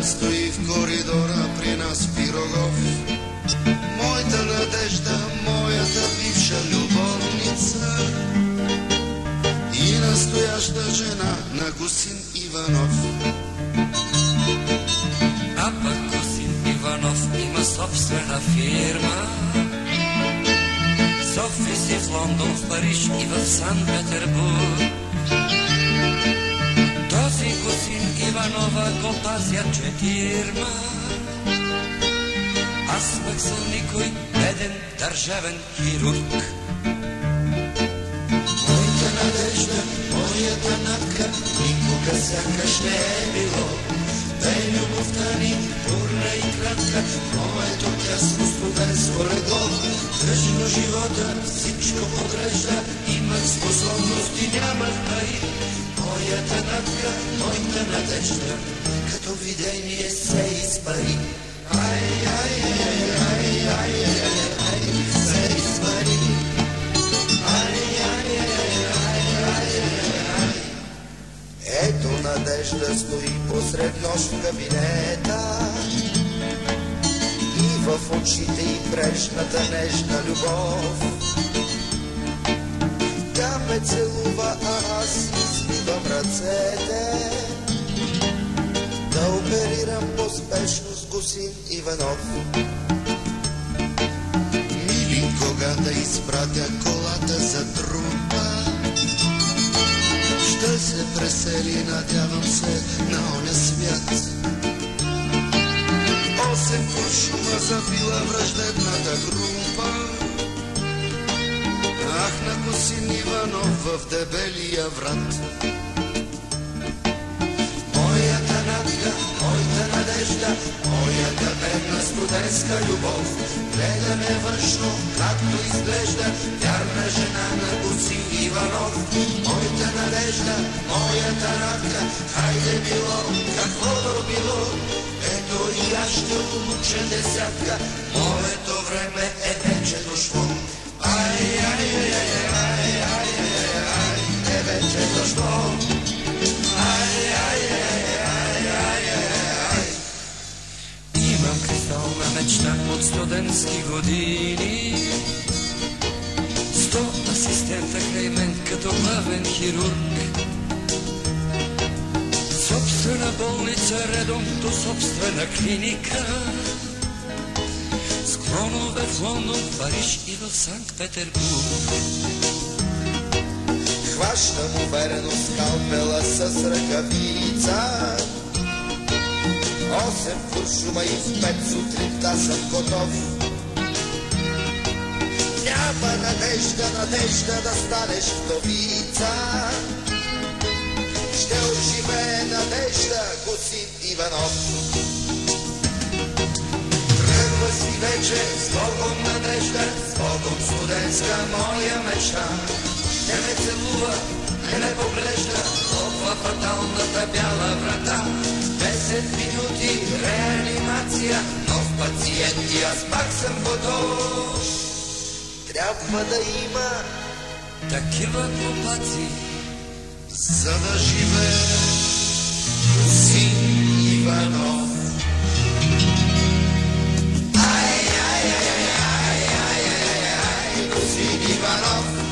стои в коридора при нас Пирогов. Моята надежда, моята бивша любовница и настояща жена на Гусин Иванов. А пък Гусин Иванов има собствена фирма с офиси в Лондон, в Париж и в Санкт-Петербург. Този Гусин Иванова го пазят четирма. Аз пък съм никой беден държавен хирург. Моята надежда, моята надка никога сякаш не е било. Бе любовта ни бурна и кратка, моето тясно студентско легло. Тъжно живота всичко подрежда, имах способности, нямах пари. Моята надка, моята надежда, като видение се изпари. Ай, ай, ай, ай, ай, ай, ай, се изпари. Ай, ай, ай, ай, ай, ай. Ето надежда стои посред нощ в кабинета и в очите й прежната нежна любов. Тя ме целува, а аз извивам ръцете да оперирам поспешно с Гусин Иванов. Миленко, да изпратя колата за трупа, ще се пресели, надявам се, на оня свят. 8 куршума забила враждебната група. Ах, на Гусин Иванов в дебелия врат. Моята надка, моята надежда, моята бедна студентска любов. Гледаме външно, както изглежда, вярна жена на Гусин Иванов. Моята надежда, моята надка, хайде било, каквото било. Ето и аз ще улуча десятка, моето време е вече дошло. Ай, ай, ай, ай, ай, ай, ай, ай, е вече дошло. Ай, ай, ай, ай, ай, ай. Имам кристална мечта от студентски години, 100 асистента край мен като главен хирург. Собствена болница редом до собствена клиника, с клонове в Лондон, в Париж и в Санкт-Петербург. Хващам уверено скалпела с ръкавица, 8 куршума и в 5 сутринта съм готов. Няма надежда, надежда да станеш вдовица, ще оживее надежда Гусин Иванов. Тръгва си вече с Богом надежда, с Богом студентска моя мечта. Не ме целува, не ме поглежда, отва фаталната бяла врата. 10 минути реанимация, нов пациент и аз пак съм готов. Трябва да има такива глупаци, за да живее Гусин Иванов. Ай, ай, ай, ай, ай, ай, ай, Гусин Иванов.